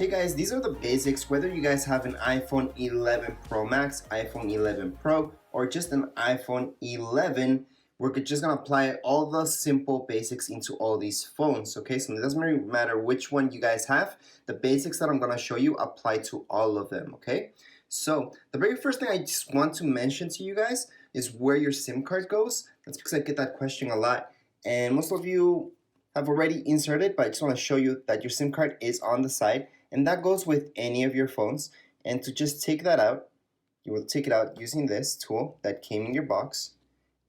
Okay guys, these are the basics. Whether you guys have an iPhone 11 Pro Max, iPhone 11 Pro, or just an iPhone 11, we're just gonna apply all the simple basics into all these phones. Okay, so it doesn't really matter which one you guys have. The basics that I'm gonna show you apply to all of them. Okay, so the very first thing I just want to mention to you guys is where your SIM card goes. That's because I get that question a lot, and most of you have already inserted, but I just want to show you that your SIM card is on the side, and that goes with any of your phones. And to just take that out, you will take it out using this tool that came in your box,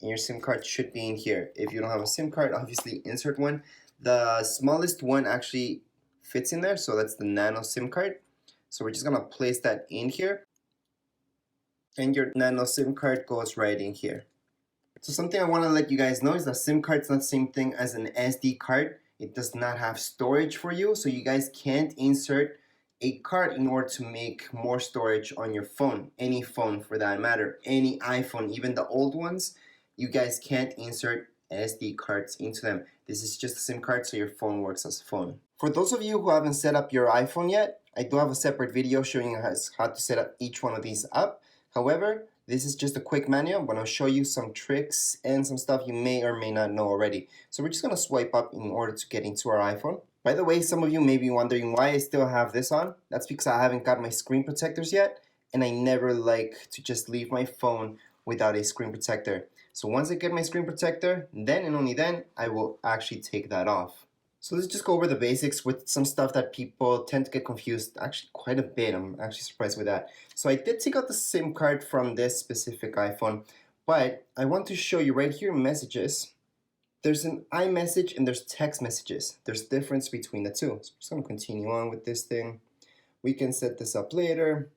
and your SIM card should be in here. If you don't have a SIM card, obviously insert one. The smallest one actually fits in there, so that's the nano SIM card. So we're just gonna place that in here, and your nano SIM card goes right in here. So something I want to let you guys know is that SIM card is not the same thing as an SD card. It does not have storage for you, so you guys can't insert a card in order to make more storage on your phone. Any phone for that matter, any iPhone, even the old ones, you guys can't insert SD cards into them. This is just a SIM card, so your phone works as a phone. For those of you who haven't set up your iPhone yet, I do have a separate video showing you how to set up each one of these up. However, this is just a quick manual. I'm going to show you some tricks and some stuff you may or may not know already. So we're just going to swipe up in order to get into our iPhone. By the way, some of you may be wondering why I still have this on. That's because I haven't got my screen protectors yet, and I never like to just leave my phone without a screen protector. So once I get my screen protector, then and only then I will actually take that off. So let's just go over the basics with some stuff that people tend to get confused actually quite a bit. I'm actually surprised with that. So I did take out the SIM card from this specific iPhone, but I want to show you right here messages. There's an iMessage and there's text messages. There's a difference between the two. So I'm just going to continue on with this thing. We can set this up later.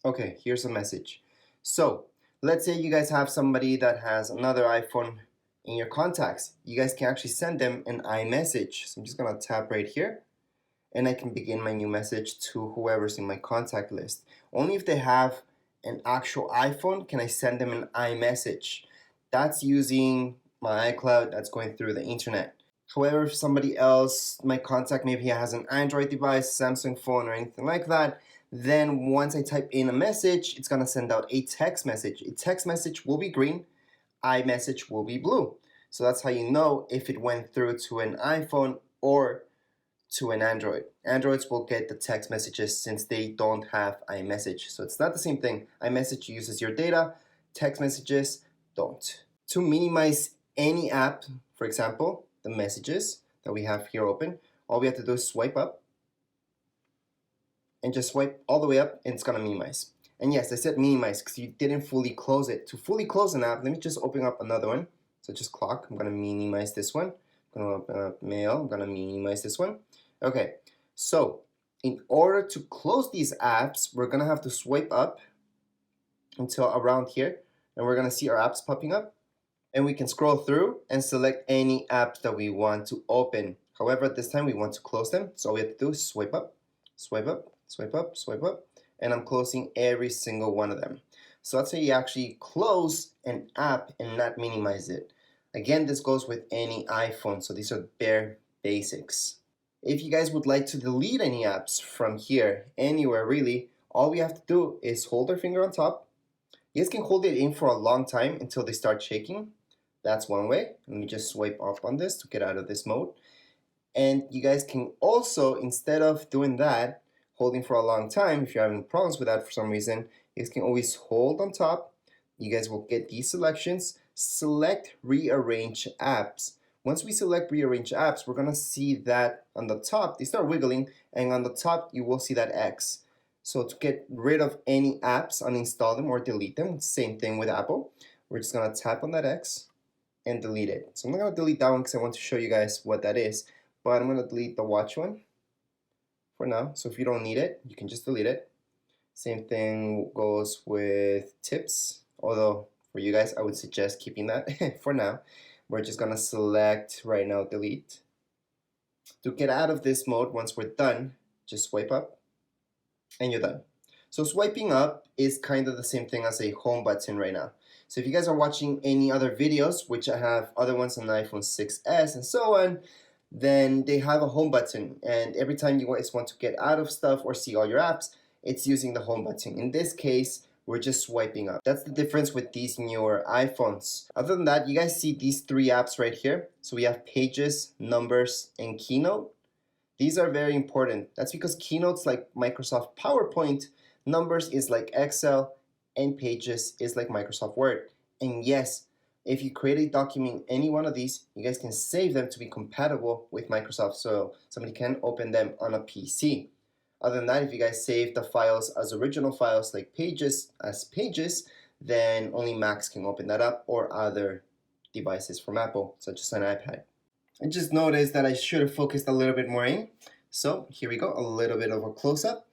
Okay, here's a message. So let's say you guys have somebody that has another iPhone in your contacts. You guys can actually send them an iMessage. So I'm just gonna tap right here, and I can begin my new message to whoever's in my contact list. Only if they have an actual iPhone can I send them an iMessage. That's using my iCloud, that's going through the internet. However, if somebody else, my contact, maybe he has an Android device, Samsung phone, or anything like that, then once I type in a message, it's gonna send out a text message. A text message will be green, iMessage will be blue. So that's how you know if it went through to an iPhone or to an Android. Androids will get the text messages since they don't have iMessage. So it's not the same thing. iMessage uses your data, text messages don't. To minimize any app, for example, the messages that we have here open, all we have to do is swipe up and just swipe all the way up, and it's gonna minimize. And yes, I said minimize because you didn't fully close it. To fully close an app, let me just open up another one. So just clock, I'm gonna minimize this one. I'm gonna open up mail, I'm gonna minimize this one. Okay, so in order to close these apps, we're gonna have to swipe up until around here, and we're gonna see our apps popping up. And we can scroll through and select any apps that we want to open. However, at this time we want to close them. So all we have to do is swipe up, swipe up, swipe up, swipe up, and I'm closing every single one of them. So that's how you actually close an app and not minimize it. Again, this goes with any iPhone, so these are bare basics. If you guys would like to delete any apps from here, anywhere really, all we have to do is hold our finger on top. You guys can hold it in for a long time until they start shaking. That's one way. Let me just swipe up on this to get out of this mode. And you guys can also, instead of doing that, holding for a long time, if you're having problems with that for some reason, you guys can always hold on top. You guys will get these selections. Select rearrange apps. Once we select rearrange apps, we're gonna see that on the top, they start wiggling, and on the top you will see that X. So to get rid of any apps, uninstall them or delete them, same thing with Apple. We're just gonna tap on that X and delete it. So I'm not gonna delete that one because I want to show you guys what that is, but I'm gonna delete the watch one for now. So if you don't need it, you can just delete it. Same thing goes with tips, although for you guys I would suggest keeping that for now. We're just gonna select right now delete. To get out of this mode, once we're done, just swipe up and you're done. So swiping up is kind of the same thing as a home button right now. So if you guys are watching any other videos, which I have other ones on the iPhone 6s and so on, then they have a home button, and every time you guys want to get out of stuff or see all your apps, it's using the home button. In this case, we're just swiping up. That's the difference with these newer iPhones. Other than that, you guys see these three apps right here. So we have Pages, Numbers, and Keynote. These are very important. That's because Keynote's like Microsoft PowerPoint, Numbers is like Excel, and Pages is like Microsoft Word. And yes, if you create a document in any one of these, you guys can save them to be compatible with Microsoft, so somebody can open them on a PC. Other than that, if you guys save the files as original files like Pages as Pages, then only Macs can open that up, or other devices from Apple, such as an iPad. I just noticed that I should have focused a little bit more in. So here we go, a little bit of a close-up.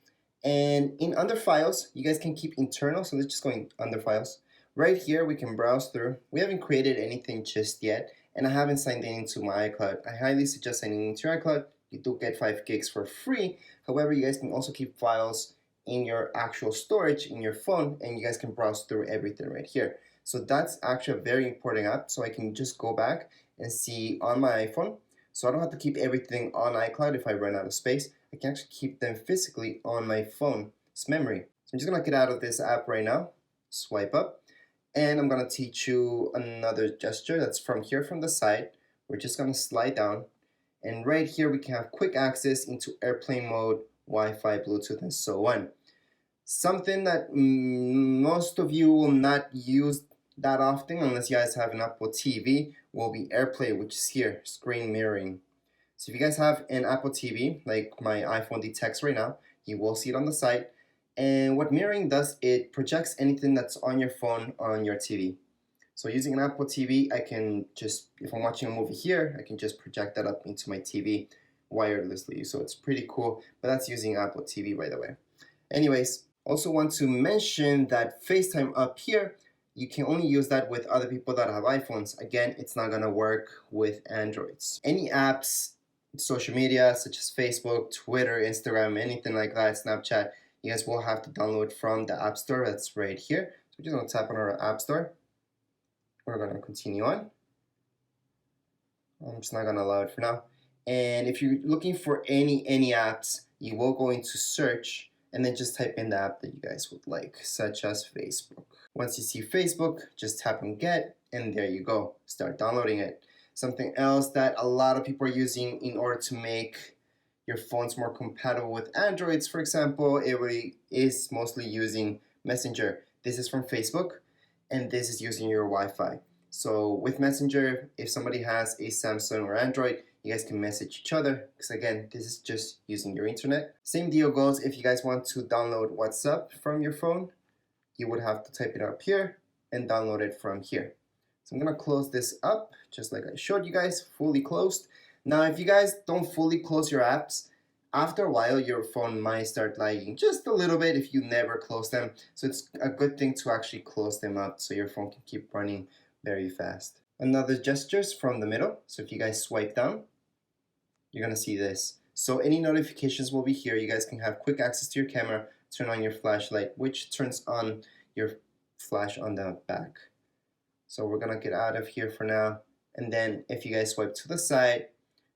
And in under files, you guys can keep internal, so let's just go in under files. Right here, we can browse through. We haven't created anything just yet, and I haven't signed in into my iCloud. I highly suggest signing into your iCloud. You do get 5 gigs for free. However, you guys can also keep files in your actual storage in your phone, and you guys can browse through everything right here. So that's actually a very important app, so I can just go back and see on my iPhone. So I don't have to keep everything on iCloud if I run out of space. I can actually keep them physically on my phone's memory. So I'm just gonna get out of this app right now, swipe up, and I'm gonna teach you another gesture that's from here from the side. We're just gonna slide down, and right here we can have quick access into airplane mode, Wi-Fi, Bluetooth, and so on. Something that most of you will not use that often unless you guys have an Apple TV will be AirPlay, which is here, screen mirroring. So if you guys have an Apple TV, like my iPhone detects right now, you will see it on the side. And what mirroring does, it projects anything that's on your phone on your TV. So using an Apple TV, I can just, if I'm watching a movie here, I can just project that up into my TV wirelessly. So it's pretty cool, but that's using Apple TV, by the way. Anyways, also want to mention that FaceTime up here, you can only use that with other people that have iPhones. Again, it's not gonna work with Androids. Any apps, social media such as Facebook, Twitter, Instagram, anything like that, Snapchat, you guys will have to download from the App Store. That's right here. So we're just gonna tap on our App Store. We're gonna continue on. I'm just not gonna allow it for now. And if you're looking for any apps, you will go into search and then just type in the app that you guys would like, such as Facebook. Once you see Facebook, just tap on get, and there you go. Start downloading it. Something else that a lot of people are using in order to make your phones more compatible with Androids, for example, it really is mostly using Messenger. This is from Facebook, and this is using your Wi-Fi. So with Messenger, if somebody has a Samsung or Android, you guys can message each other, because again, this is just using your internet. Same deal goes if you guys want to download WhatsApp from your phone. You would have to type it up here and download it from here. So I'm gonna close this up, just like I showed you guys, fully closed. Now, if you guys don't fully close your apps, after a while, your phone might start lagging just a little bit if you never close them. So it's a good thing to actually close them up so your phone can keep running very fast. Another gestures from the middle. So if you guys swipe down, you're gonna see this. So any notifications will be here. You guys can have quick access to your camera, turn on your flashlight, which turns on your flash on the back. So we're gonna get out of here for now. And then if you guys swipe to the side,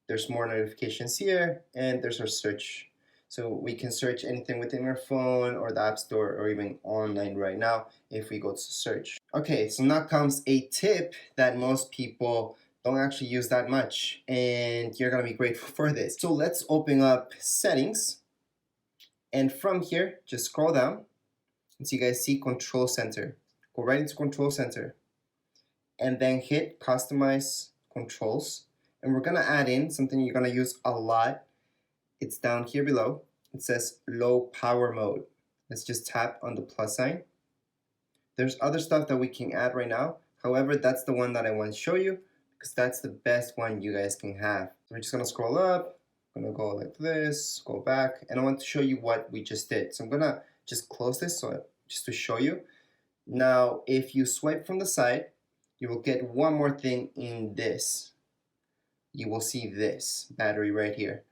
there's more notifications here, and there's our search. So we can search anything within our phone or the App Store or even online right now if we go to search. Okay, so now comes a tip that most people don't actually use that much, and you're gonna be grateful for this. So let's open up settings, and from here, just scroll down, and so you guys see Control Center. Go right into Control Center, and then hit Customize Controls. And we're gonna add in something you're gonna use a lot. It's down here below. It says low power mode. Let's just tap on the plus sign. There's other stuff that we can add right now. However, that's the one that I want to show you because that's the best one you guys can have. So we're just gonna scroll up. I'm gonna go like this, go back, and I want to show you what we just did. So I'm gonna just close this just to show you. Now, if you swipe from the side, you will get one more thing in this. You will see this battery right here.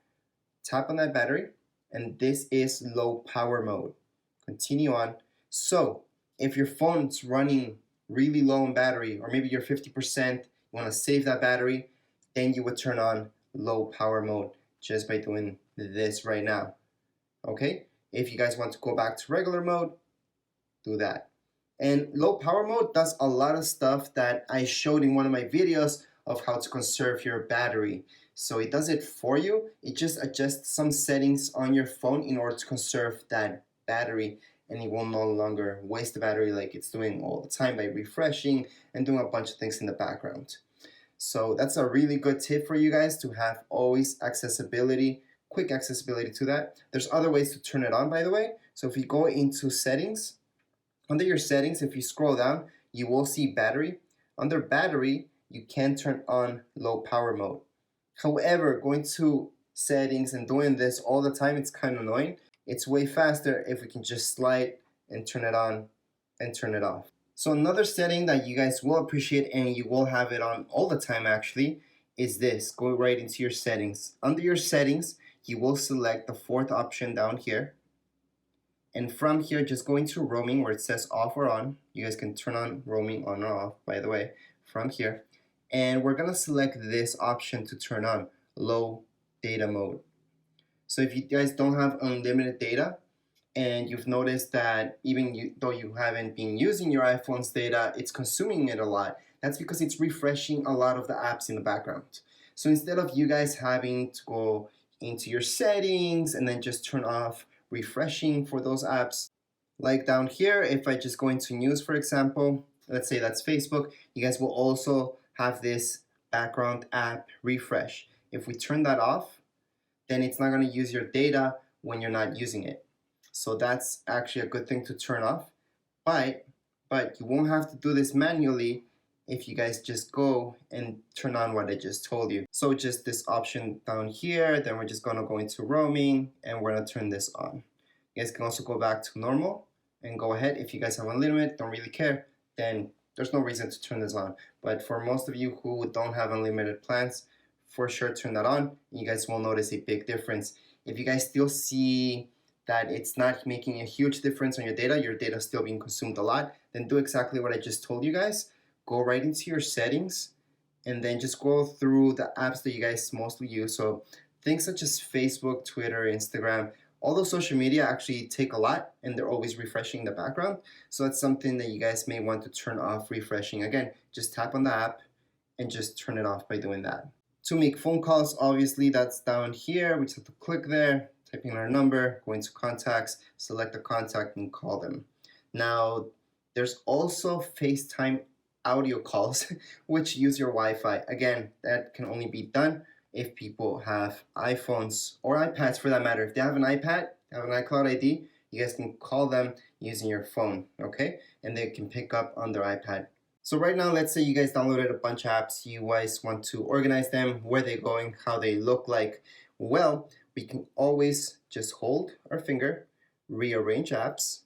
Tap on that battery, and this is low power mode. Continue on. So if your phone's running really low on battery, or maybe you're 50%, you want to save that battery, then you would turn on low power mode just by doing this right now. Okay, if you guys want to go back to regular mode, do that. And low power mode does a lot of stuff that I showed in one of my videos of how to conserve your battery. So it does it for you. It just adjusts some settings on your phone in order to conserve that battery, and it will no longer waste the battery like it's doing all the time by refreshing and doing a bunch of things in the background. So that's a really good tip for you guys to have always accessibility, quick accessibility to that. There's other ways to turn it on, by the way. So if you go into settings, under your settings, if you scroll down, you will see battery. Under battery, you can turn on low power mode. However, going to settings and doing this all the time, it's kind of annoying. It's way faster if we can just slide and turn it on and turn it off. So another setting that you guys will appreciate, and you will have it on all the time actually, is this. Go right into your settings. Under your settings, you will select the fourth option down here. And from here, just go into roaming where it says off or on. You guys can turn on roaming on or off, by the way, from here. And we're gonna select this option to turn on, low data mode. So if you guys don't have unlimited data, and you've noticed that though you haven't been using your iPhone's data, it's consuming it a lot, that's because it's refreshing a lot of the apps in the background. So instead of you guys having to go into your settings and then just turn off refreshing for those apps, like down here, if I just go into news, for example, let's say that's Facebook, you guys will also have this background app refresh. If we turn that off, then it's not going to use your data when you're not using it. So that's actually a good thing to turn off. But you won't have to do this manually if you guys just go and turn on what I just told you. So just this option down here, then we're just gonna go into roaming and we're gonna turn this on. You guys can also go back to normal and go ahead. If you guys have unlimited, don't really care, then there's no reason to turn this on. But for most of you who don't have unlimited plans, for sure turn that on. You guys will notice a big difference. If you guys still see that it's not making a huge difference on your data still being consumed a lot, then do exactly what I just told you guys. Go right into your settings and then just go through the apps that you guys mostly use. So things such as Facebook, Twitter, Instagram, all those social media actually take a lot and they're always refreshing in the background. So that's something that you guys may want to turn off refreshing. Again, just tap on the app and just turn it off by doing that. To make phone calls, obviously that's down here. We just have to click there, type in our number, go into contacts, select a contact and call them. Now, there's also FaceTime audio calls which use your Wi-Fi. Again, that can only be done if people have iPhones or iPads for that matter. If they have an iPad, they have an iCloud ID, you guys can call them using your phone, okay? And they can pick up on their iPad. So right now, let's say you guys downloaded a bunch of apps, you guys want to organize them, where they're going, how they look like. Well, we can always just hold our finger, rearrange apps.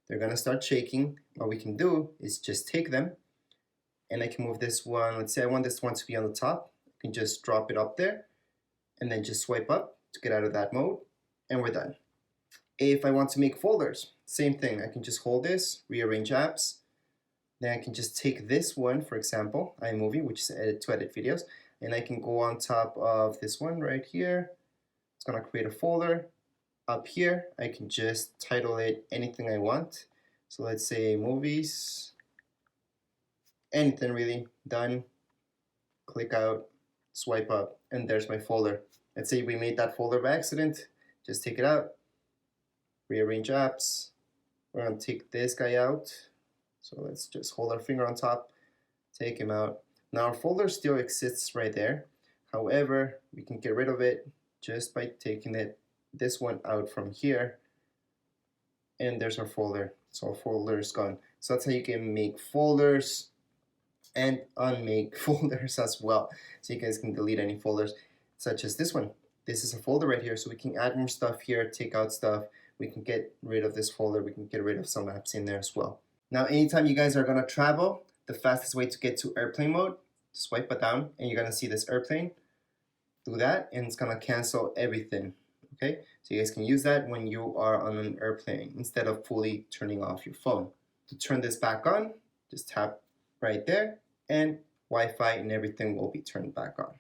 They're gonna start shaking. What we can do is just take them, and I can move this one. Let's say I want this one to be on the top. I can just drop it up there and then just swipe up to get out of that mode, and we're done. If I want to make folders, same thing. I can just hold this, rearrange apps. Then I can just take this one, for example, iMovie, which is to edit videos, and I can go on top of this one right here. It's gonna create a folder. Up here, I can just title it anything I want. So let's say movies, anything really, done, click out, swipe up, and there's my folder. Let's say we made that folder by accident, just take it out, rearrange apps. We're gonna take this guy out. So let's just hold our finger on top, take him out. Now our folder still exists right there. However, we can get rid of it just by taking this one out from here. And there's our folder. So our folder is gone. So that's how you can make folders and unmake folders as well. So you guys can delete any folders, such as this one. This is a folder right here, so we can add more stuff here, take out stuff. We can get rid of this folder. We can get rid of some apps in there as well. Now, anytime you guys are gonna travel, the fastest way to get to airplane mode, swipe it down, and you're gonna see this airplane. Do that, and it's gonna cancel everything. Okay, so you guys can use that when you are on an airplane instead of fully turning off your phone. To turn this back on, just tap right there, and Wi-Fi and everything will be turned back on.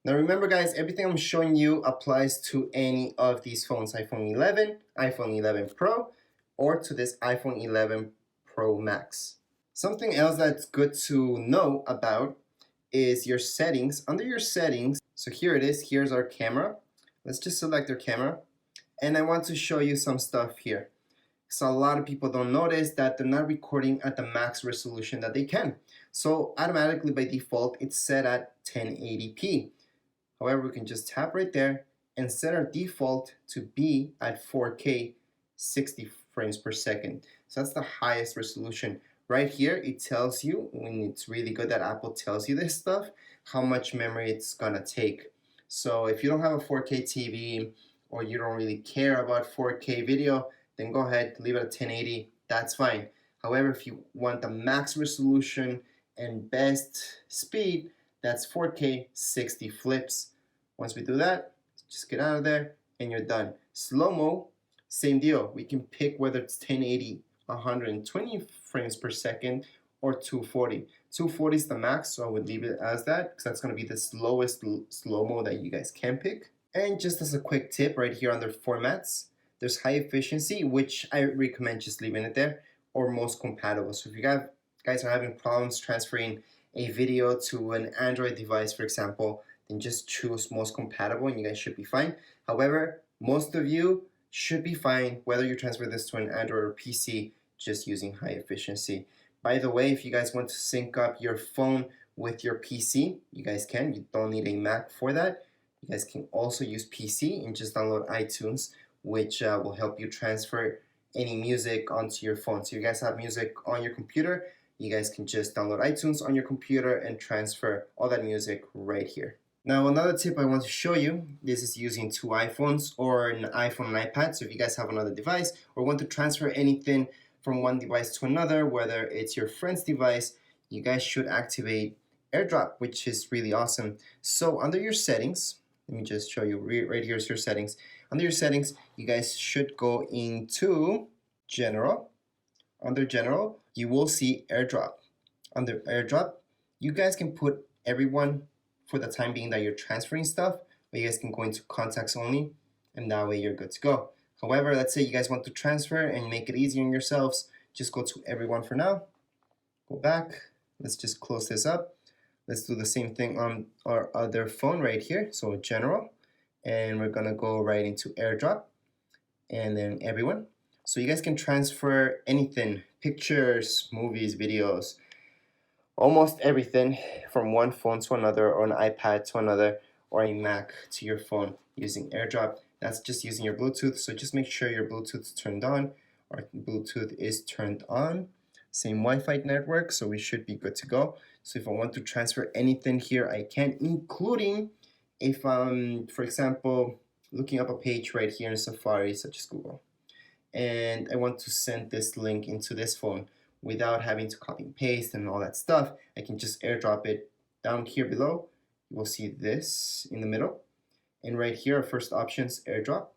Now remember guys, everything I'm showing you applies to any of these phones, iPhone 11, iPhone 11 Pro, or to this iPhone 11 Pro Max. Something else that's good to know about is your settings. Under your settings, so here it is, here's our camera. Let's just select our camera, and I want to show you some stuff here. So a lot of people don't notice that they're not recording at the max resolution that they can. So automatically by default, it's set at 1080p. However, we can just tap right there and set our default to be at 4K 60 frames per second. So that's the highest resolution. Right here, it tells you, when it's really good that Apple tells you this stuff, how much memory it's gonna take. So if you don't have a 4K TV or you don't really care about 4K video, then go ahead, leave it at 1080, that's fine. However, if you want the max resolution and best speed, that's 4K 60 flips. Once we do that, just get out of there and you're done. Slow-mo, same deal. We can pick whether it's 1080, 120 frames per second, or 240. 240 is the max, so I would leave it as that because that's going to be the slowest slow-mo that you guys can pick. And just as a quick tip, right here under formats, there's high efficiency, which I recommend just leaving it there, or most compatible. So if you guys are having problems transferring a video to an Android device, for example, then just choose most compatible and you guys should be fine. However, most of you should be fine whether you transfer this to an Android or PC just using high efficiency. By the way, if you guys want to sync up your phone with your PC, you guys can. You don't need a Mac for that. You guys can also use PC and just download iTunes, which will help you transfer any music onto your phone. So you guys have music on your computer, you guys can just download iTunes on your computer and transfer all that music right here. Now another tip I want to show you, this is using two iPhones or an iPhone and iPad. So if you guys have another device or want to transfer anything from one device to another, whether it's your friend's device, you guys should activate AirDrop, which is really awesome. So under your settings, let me just show you right here's your settings. Under your settings, you guys should go into General. Under General, you will see AirDrop. Under AirDrop, you guys can put everyone for the time being that you're transferring stuff, but you guys can go into contacts only, and that way you're good to go. However, let's say you guys want to transfer and make it easier on yourselves, just go to everyone for now. Go back. Let's just close this up. Let's do the same thing on our other phone right here. So General, and we're gonna go right into AirDrop, and then everyone. So you guys can transfer anything, pictures, movies, videos, almost everything from one phone to another, or an iPad to another, or a Mac to your phone using AirDrop. That's just using your Bluetooth, so just make sure your Bluetooth is turned on, or Bluetooth is turned on. Same Wi-Fi network, so we should be good to go. So if I want to transfer anything here, I can, including if I'm, for example, looking up a page right here in Safari, such as Google, and I want to send this link into this phone without having to copy and paste and all that stuff, I can just AirDrop it down here below. You will see this in the middle. And right here, our first option is AirDrop.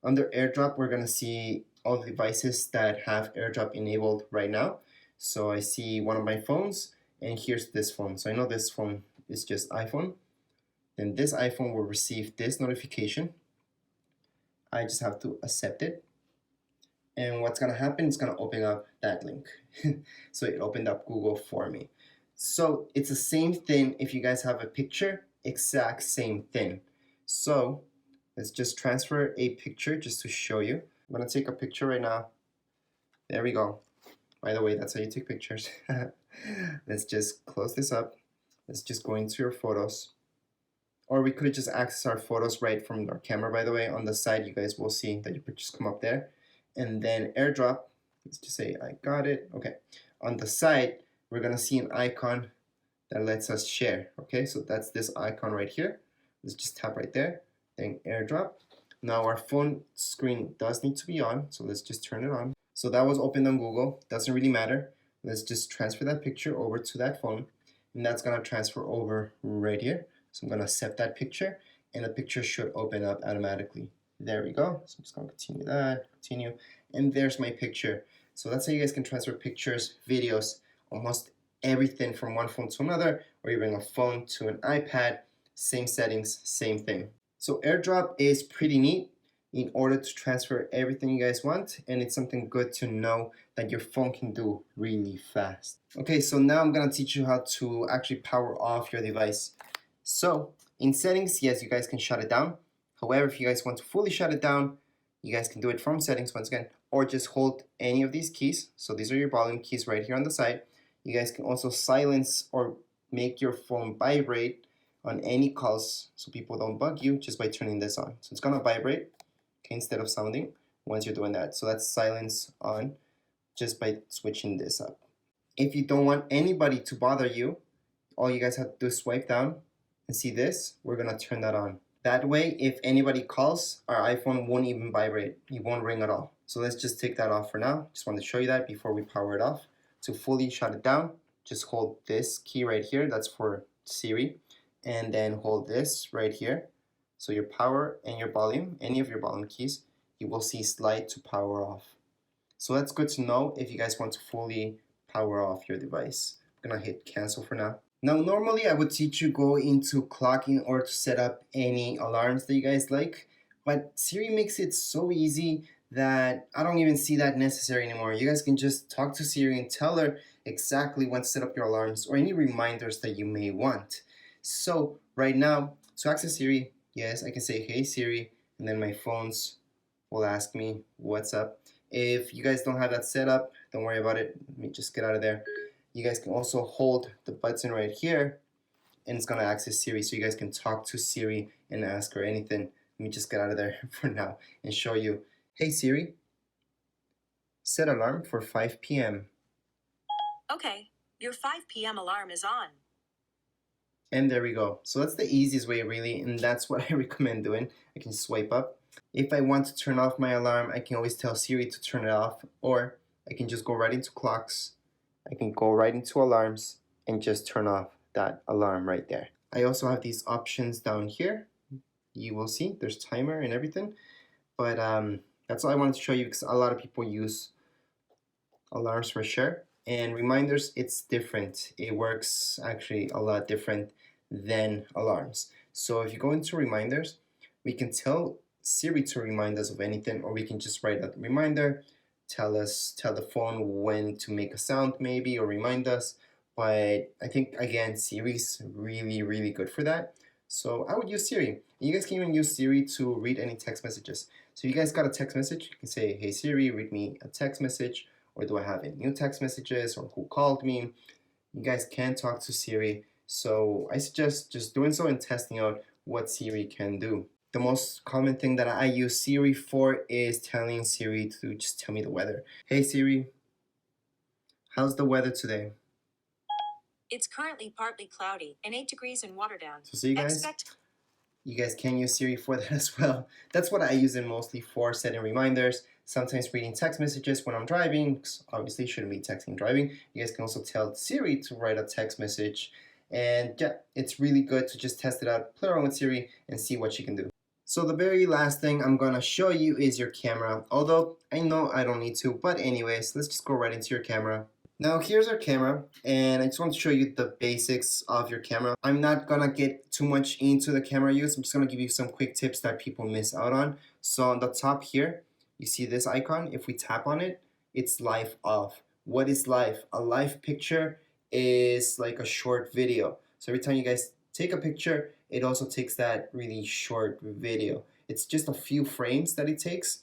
Under AirDrop, we're going to see all the devices that have AirDrop enabled right now. So I see one of my phones, and here's this phone. So I know this phone is just iPhone. Then this iPhone will receive this notification. I just have to accept it. And what's going to happen, it's going to open up that link. So it opened up Google for me. So it's the same thing if you guys have a picture, exact same thing. So let's just transfer a picture just to show you. I'm going to take a picture right now. There we go. By the way, that's how you take pictures. Let's just close this up. Let's just go into your photos. Or we could just access our photos right from our camera, by the way. On the side, you guys will see that your pictures come up there. And then AirDrop, let's just say I got it. Okay. On the side, we're going to see an icon that lets us share. Okay, so that's this icon right here. Let's just tap right there. Then AirDrop. Now our phone screen does need to be on, so let's just turn it on. So that was opened on Google. Doesn't really matter. Let's just transfer that picture over to that phone. And that's going to transfer over right here. So I'm going to accept that picture, and the picture should open up automatically. There we go. So I'm just going to continue that, continue, and there's my picture. So that's how you guys can transfer pictures, videos, almost everything from one phone to another, or even a phone to an iPad same settings, same thing. So AirDrop is pretty neat in order to transfer everything you guys want, and it's something good to know that your phone can do really fast. Okay, so now I'm gonna teach you how to actually power off your device. So in settings, yes, you guys can shut it down. However, if you guys want to fully shut it down, you guys can do it from settings once again, or just hold any of these keys. So these are your volume keys right here on the side. You guys can also silence or make your phone vibrate on any calls so people don't bug you just by turning this on. So it's gonna vibrate, okay, instead of sounding once you're doing that. So that's silence on just by switching this up. If you don't want anybody to bother you, all you guys have to do is swipe down and see this. We're gonna turn that on. That way, if anybody calls, our iPhone won't even vibrate. It won't ring at all. So let's just take that off for now. Just wanted to show you that before we power it off. To fully shut it down, just hold this key right here. That's for Siri. And then hold this right here. So your power and your volume, any of your volume keys, you will see slide to power off. So that's good to know if you guys want to fully power off your device. I'm gonna hit cancel for now. Now normally I would teach you go into clocking or to set up any alarms that you guys like, but Siri makes it so easy that I don't even see that necessary anymore. You guys can just talk to Siri and tell her exactly when to set up your alarms or any reminders that you may want. So right now, to access Siri, yes, I can say, hey Siri, and then my phones will ask me what's up. If you guys don't have that set up, don't worry about it. Let me just get out of there. You guys can also hold the button right here and it's gonna access Siri, so you guys can talk to Siri and ask her anything. Let me just get out of there for now and show you. Hey Siri, set alarm for 5 p.m. Okay, your 5 p.m. alarm is on. And there we go. So that's the easiest way really, and that's what I recommend doing. I can swipe up. If I want to turn off my alarm, I can always tell Siri to turn it off, or I can just go right into clocks. I can go right into alarms and just turn off that alarm right there. I also have these options down here. You will see there's timer and everything, but that's all I wanted to show you because a lot of people use alarms for sure. And reminders, it's different. It works actually a lot different than alarms. So if you go into reminders, we can tell Siri to remind us of anything, or we can just write a reminder, tell the phone when to make a sound maybe, or remind us. But I think again, Siri's really good for that. So I would use Siri. You guys can even use Siri to read any text messages. So you guys got a text message, you can say, hey Siri, read me a text message, or do I have any new text messages, or who called me? You guys can talk to Siri. So I suggest just doing so and testing out what Siri can do. The most common thing that I use Siri for is telling Siri to just tell me the weather. Hey Siri, how's the weather today? It's currently partly cloudy and 8 degrees in Waterdown. So see guys, you guys can use Siri for that as well. That's what I use it mostly for, setting reminders, sometimes reading text messages when I'm driving, because obviously shouldn't be texting driving. You guys can also tell Siri to write a text message. And yeah, it's really good to just test it out, play around with Siri and see what she can do. So the very last thing I'm gonna show you is your camera. Although I know I don't need to, but anyways, let's just go right into your camera. Now here's our camera, and I just want to show you the basics of your camera. I'm not gonna get too much into the camera use. I'm just gonna give you some quick tips that people miss out on. So on the top here, you see this icon. If we tap on it, it's live off. What is live? A live picture is like a short video. So every time you guys take a picture, it also takes that really short video. It's just a few frames that it takes,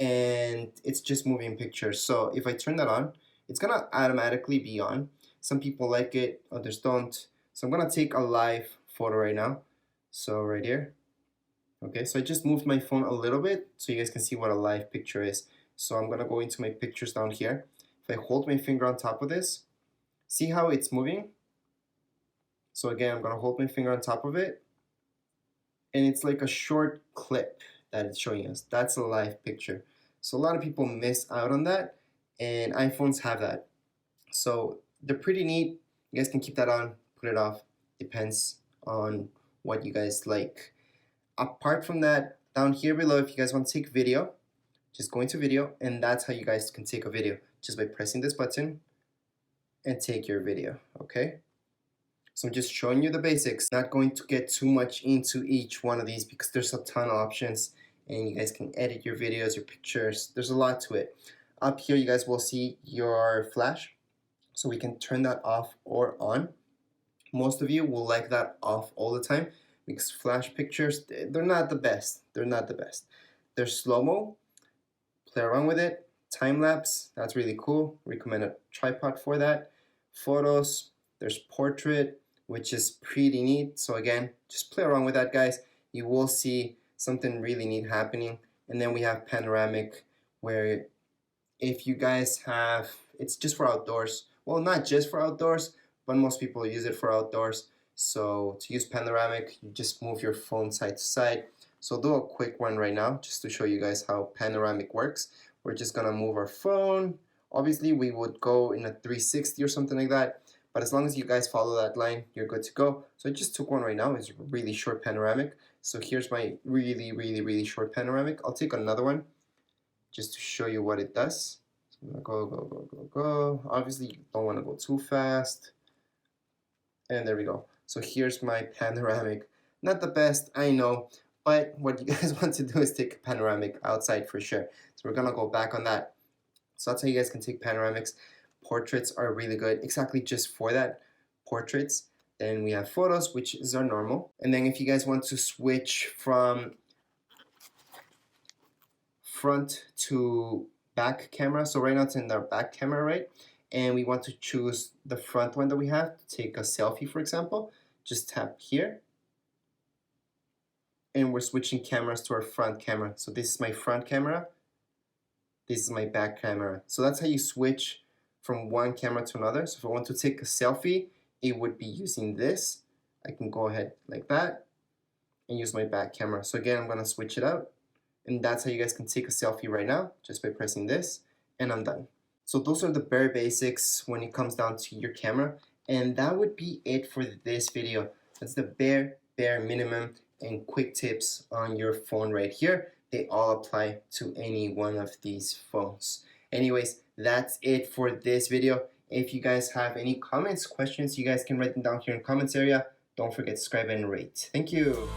and it's just moving pictures. So if I turn that on, it's gonna automatically be on. Some people like it, others don't. So I'm gonna take a live photo right now. So right here. Okay, so I just moved my phone a little bit so you guys can see what a live picture is. So I'm gonna go into my pictures down here. If I hold my finger on top of this, see how it's moving? So again, I'm gonna hold my finger on top of it, and it's like a short clip that it's showing us. That's a live picture. So a lot of people miss out on that, and iPhones have that. So they're pretty neat. You guys can keep that on, put it off. Depends on what you guys like. Apart from that, down here below, if you guys want to take video, just go into video, and that's how you guys can take a video, just by pressing this button and take your video, okay? So I'm just showing you the basics, not going to get too much into each one of these because there's a ton of options and you guys can edit your videos, your pictures. There's a lot to it. Up here you guys will see your flash, so we can turn that off or on. Most of you will like that off all the time because flash pictures, they're not the best. They're not the best. They're slow-mo, play around with it. Time lapse, that's really cool. Recommend a tripod for that. Photos, there's portrait, which is pretty neat. So again, just play around with that, guys. You will see something really neat happening. And then we have panoramic, where if you guys have, it's just for outdoors. Well, not just for outdoors, but most people use it for outdoors. So to use panoramic, you just move your phone side to side. So I'll do a quick one right now just to show you guys how panoramic works. We're just gonna move our phone. Obviously we would go in a 360 or something like that, but as long as you guys follow that line, you're good to go. So I just took one right now. It's a really short panoramic. So here's my really short panoramic. I'll take another one just to show you what it does. So I'm gonna go. Obviously you don't wanna go too fast. And there we go. So here's my panoramic. Not the best, I know, but what you guys want to do is take a panoramic outside for sure. So we're gonna go back on that. So that's how you guys can take panoramics. Portraits are really good, exactly just for that, portraits. Then we have photos, which is our normal. And then if you guys want to switch from front to back camera, so right now it's in our back camera, right? And we want to choose the front one that we have to take a selfie, for example, just tap here. And we're switching cameras to our front camera. So this is my front camera. This is my back camera. So that's how you switch from one camera to another. So if I want to take a selfie, it would be using this. I can go ahead like that and use my back camera. So again, I'm gonna switch it out. And that's how you guys can take a selfie right now, just by pressing this, and I'm done. So those are the bare basics when it comes down to your camera. And that would be it for this video. That's the bare minimum and quick tips on your phone right here. They all apply to any one of these phones. Anyways, that's it for this video. If you guys have any comments, questions, you guys can write them down here in the comments area. Don't forget to subscribe and rate. Thank you.